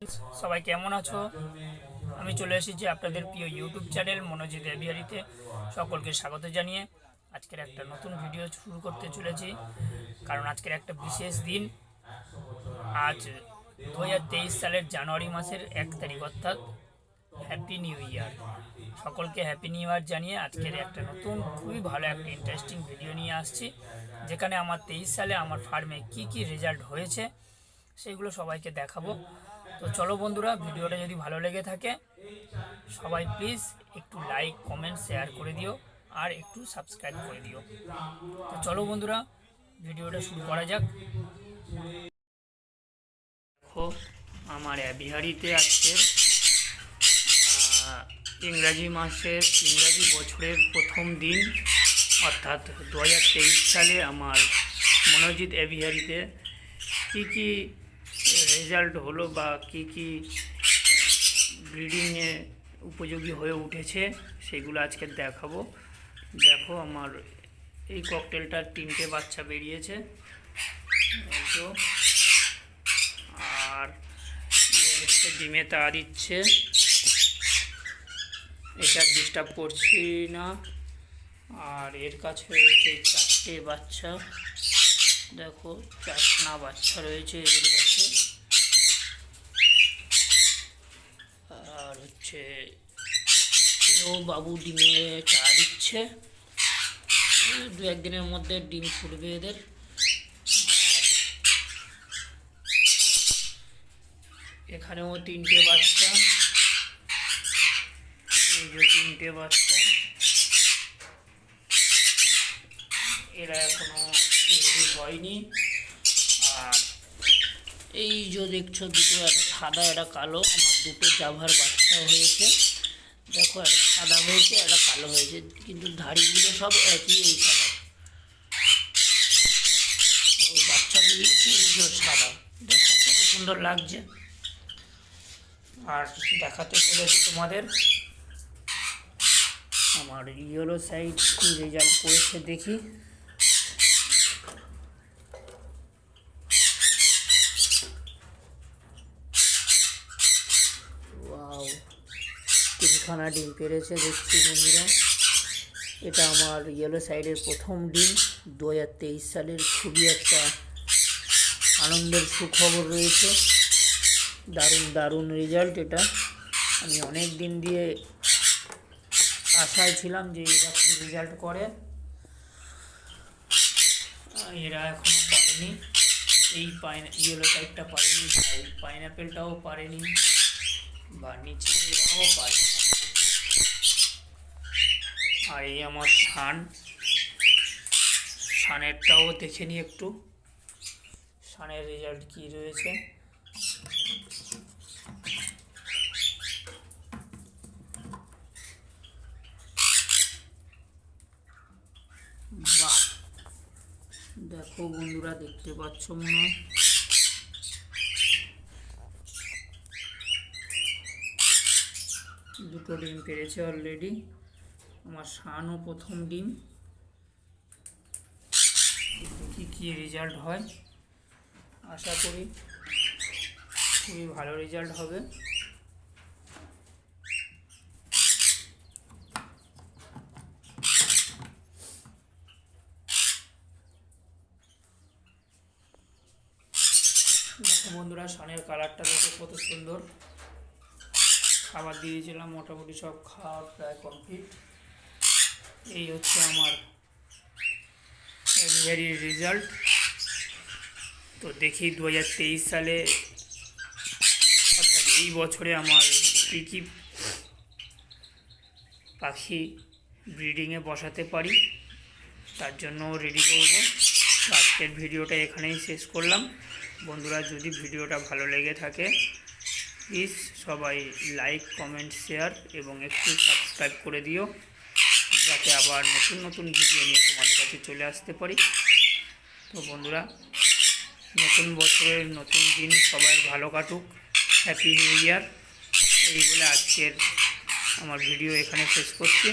Friends, সবাই কেমন আছো? আমি চলে এসেছি আপনাদের প্রিয় ইউটিউব চ্যানেল মনোজিৎ এভিয়ারিতে। সকলকে স্বাগত জানিয়ে আজকের একটা নতুন ভিডিও শুরু করতে চলেছি, কারণ আজকের একটা বিশেষ দিন। আজ 2023 সালের জানুয়ারি মাসের 1 তারিখ, অর্থাৎ হ্যাপি নিউ ইয়ার। সকলকে হ্যাপি নিউ ইয়ার জানিয়ে আজকের একটা নতুন খুবই ভালো একটা ইন্টারেস্টিং ভিডিও নিয়ে আসছি, যেখানে আমার 23 সালে আমার ফার্মে কি কি রেজাল্ট হয়েছে সেগুলো সবাইকে দেখাবো। তো চলো বন্ধুরা, ভিডিওটা যদি ভালো লেগে থাকে সবাই প্লিজ একটু লাইক, কমেন্ট, শেয়ার করে দিও আর একটু সাবস্ক্রাইব করে দিও। তো চলো বন্ধুরা, ভিডিওটা শুরু করা যাক। দেখো, আমার বিহারিতে আজকে ইংরাজি বছরের প্রথম দিন, অর্থাৎ 2023 সালে আমার মনোজিৎ এভিয়ারিতে কী কী রেজাল্ট হলো বা কী কী ব্রিডিংয়ে উপযোগী হয়ে উঠেছে সেগুলো আজকে দেখাবো। দেখো, আমার এই ককটেলটার 3টে বাচ্চা বেরিয়েছে, তো আর হচ্ছে ডিমে তা দিচ্ছে, এটা ডিস্টার্ব করছি না। আর এর কাছে রয়েছে 4টে বাচ্চা, দেখো 4টা বাচ্চা রয়েছে এদের কাছে। আর হচ্ছে ও বাবু ডিমে টা দিচ্ছে, 2-1 দিনের মধ্যে ডিম ফুটবে এদের। এখানেও 3টে বাচ্চা, এই যে 3টে বাচ্চা, এরা এখনো রেডি হয়নি। আর এই যে দেখছো দুটো, একটা সাদা একটা কালো, আমার 2টো জাভার বাচ্চা হয়েছে। দেখো, একটা সাদা হয়েছে, একটা কালো হয়েছে, কিন্তু ধাড়িগুলো সব একই এই কালার। ওই বাচ্চাগুলি সাদা, দেখো কত সুন্দর লাগছে। আর দেখাতে চলেছি তোমাদের আমার ইয়েলো সাইড কি রেজাল্ট করেছে দেখি। ওয়াও, 3খানা ডিম পেরেছে দেখছি বন্ধুরা। এটা আমার ইয়েলো সাইডের প্রথম ডিম 2023 সালের। খুবই একটা আনন্দের সুখবর রয়েছে, দারুণ দারুণ রেজাল্ট এটা। আমি অনেক দিন দিয়ে আশায় ছিলাম যে এরকম রেজাল্ট করে, এরা এখনও পারেনি। এই ইয়েলো সাইডটা পারেনি, পাইনাপেলটাও পারেনি, বা নিচে এরাও পারেনি। আর এই আমার শানেরটাও দেখে নিই একটু, শানের রেজাল্ট কি রয়েছে। বাহ, দেখো বন্ধুরা, দেখতে পাচ্ছ মনে হয়, দুটো ডিম পেরেছে অলরেডি। আমার শানও প্রথম ডিম, দেখি কী রেজাল্ট হয়। আশা করি খুবই ভালো রেজাল্ট হবে। দেখো বন্ধুরা, শানের কালারটা দেখো কত সুন্দর। খাবার দিয়েছিলাম, মোটামুটি সব খাওয়া প্রায় কমপ্লিট। এই হচ্ছে আমার এভিয়ারির রেজাল্ট। তো দেখি 2023 সালে, অর্থাৎ এই বছরে আমার কী কী পাখি ব্রিডিংয়ে বসাতে পারি, তার জন্য রেডি করব। আজকের ভিডিওটা এখানেই শেষ করলাম। বন্ধুরা, যদি ভিডিওটা ভালো লেগে থাকে প্লিজ সবাই লাইক, কমেন্ট, শেয়ার এবং একটু সাবস্ক্রাইব করে দিও, যাতে আবার নতুন নতুন ভিডিও নিয়ে তোমাদের কাছে চলে আসতে পারি। তো বন্ধুরা, নতুন বছরের নতুন দিন সবাই ভালো কাটুক, হ্যাপি নিউ ইয়ার। এই বলে আজকের আমার ভিডিও এখানে শেষ করছি।